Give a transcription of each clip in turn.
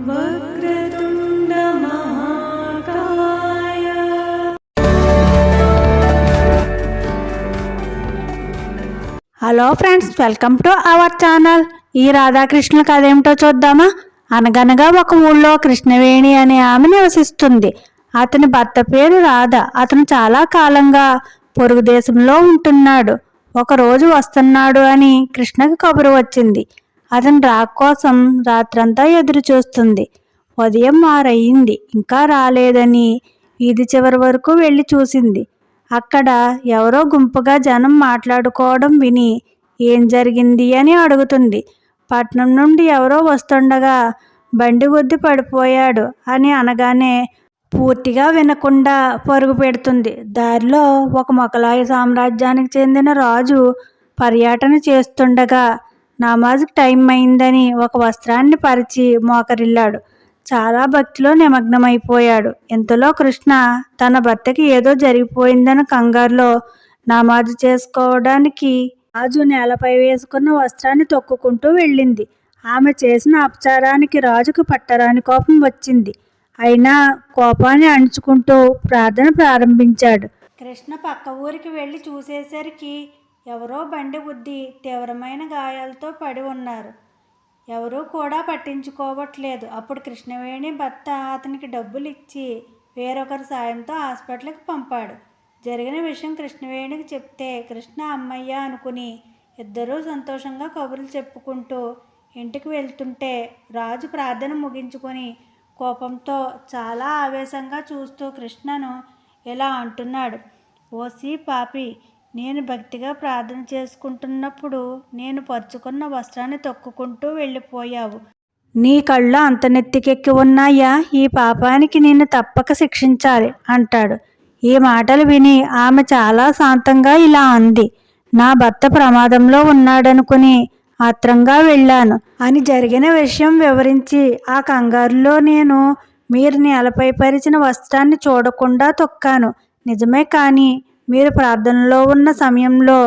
వక్రతుండ మహాకాయ. Hello friends, welcome to our channel. ఈ రాధాకృష్ణుల కథ ఏమిటో చూద్దామా. అనగనగా ఒక ఊళ్ళో కృష్ణవేణి అనే ఆమె నివసిస్తుంది. అతని భర్త పేరు రాధ. అతను చాలా కాలంగా పొరుగు దేశంలో ఉంటున్నాడు. ఒకరోజు వస్తున్నాడు అని కృష్ణకి కబురు వచ్చింది. అతని రాక కోసం రాత్రంతా ఎదురు చూస్తుంది. ఉదయం 6 అయింది, ఇంకా రాలేదని వీధి చివరి వరకు వెళ్ళి చూసింది. అక్కడ ఎవరో గుంపుగా జనం మాట్లాడుకోవడం విని ఏం జరిగింది అని అడుగుతుంది. పట్నం నుండి ఎవరో వస్తుండగా బండి గుద్ది పడిపోయాడు అని అనగానే పూర్తిగా వినకుండా పరుగు పెడుతుంది. దారిలో ఒక మొఘలాయి సామ్రాజ్యానికి చెందిన రాజు పర్యటన చేస్తుండగా నమాజ్కి టైం అయిందని ఒక వస్త్రాన్ని పరిచి మోకరిల్లాడు. చాలా భక్తిలో నిమగ్నమైపోయాడు. ఇంతలో కృష్ణ తన భర్తకి ఏదో జరిగిపోయిందని కంగారులో నమాజు చేసుకోవడానికి రాజు నేలపై వేసుకున్న వస్త్రాన్ని తొక్కుకుంటూ వెళ్ళింది. ఆమె చేసిన అపచారానికి రాజుకు పట్టరాని కోపం వచ్చింది. అయినా కోపాన్ని అణుచుకుంటూ ప్రార్థన ప్రారంభించాడు. కృష్ణ పక్క ఊరికి వెళ్ళి చూసేసరికి ఎవరో బండి గుద్ది తీవ్రమైన గాయాలతో పడి ఉన్నారు. ఎవరూ కూడా పట్టించుకోవట్లేదు. అప్పుడు కృష్ణవేణి భర్త అతనికి డబ్బులు ఇచ్చి వేరొకరి సాయంతో హాస్పిటల్కి పంపాడు. జరిగిన విషయం కృష్ణవేణికి చెప్తే కృష్ణ అమ్మయ్య అనుకుని ఇద్దరూ సంతోషంగా కబుర్లు చెప్పుకుంటూ ఇంటికి వెళ్తుంటే రాజు ప్రార్థన ముగించుకొని కోపంతో చాలా ఆవేశంగా చూస్తూ కృష్ణను ఇలా అంటున్నాడు. ఓసి పాపి, నేను భక్తిగా ప్రార్థన చేసుకుంటున్నప్పుడు నేను పరుచుకున్న వస్త్రాన్ని తొక్కుకుంటూ వెళ్ళిపోయావు. నీ కళ్ళు అంత నెత్తికెక్కి ఉన్నాయా? ఈ పాపానికి నేను తప్పక శిక్షించాలి అంటాడు. ఈ మాటలు విని ఆమె చాలా శాంతంగా ఇలా అంది. నా భర్త ప్రమాదంలో ఉన్నాడనుకుని ఆత్రంగా వెళ్ళాను అని జరిగిన విషయం వివరించి ఆ కంగారులో నేను మీరు నేలపై పరిచిన వస్త్రాన్ని చూడకుండా తొక్కాను. నిజమే, కానీ మీరు ప్రార్థనలో ఉన్న సమయంలో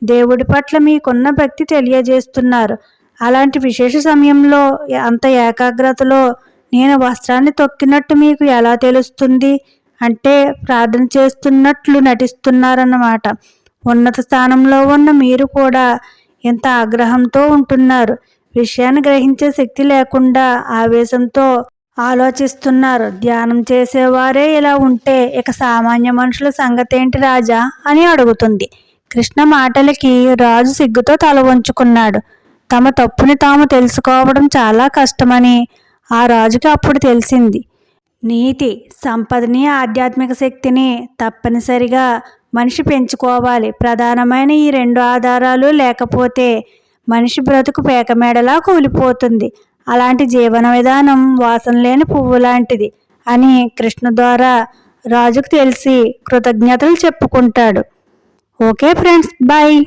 దేవుడి పట్ల మీకున్న భక్తి తెలియజేస్తున్నారు. అలాంటి విశేష సమయంలో అంత ఏకాగ్రతలో నేను వస్త్రాన్ని తొక్కినట్టు మీకు ఎలా తెలుస్తుంది? అంటే ప్రార్థన చేస్తున్నట్లు నటిస్తున్నారన్నమాట. ఉన్నత స్థానంలో ఉన్న మీరు కూడా ఎంత ఆగ్రహంతో ఉంటున్నారు. విషయాన్ని గ్రహించే శక్తి లేకుండా ఆవేశంతో ఆలోచిస్తున్నారు. ధ్యానం చేసేవారే ఇలా ఉంటే ఇక సామాన్య మనుషుల సంగతేంటి రాజా అని అడుగుతుంది. కృష్ణ మాటలకి రాజు సిగ్గుతో తల వంచుకున్నాడు. తమ తప్పుని తాము తెలుసుకోవడం చాలా కష్టమని ఆ రాజుకి అప్పుడు తెలిసింది. నీతి, సంపదని, ఆధ్యాత్మిక శక్తిని తప్పనిసరిగా మనిషి పెంచుకోవాలి. ప్రధానమైన ఈ 2 ఆధారాలు లేకపోతే మనిషి బ్రతుకు పేకమేడలా కూలిపోతుంది. అలాంటి జీవన విధానం వాసన లేని పువ్వు లాంటిది అని కృష్ణ ద్వారా రాజుకు తెలిసి కృతజ్ఞతలు చెప్పుకుంటాడు. Okay friends, bye.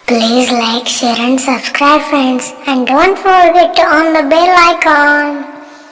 Please like, share and subscribe friends, and don't forget to on the bell icon.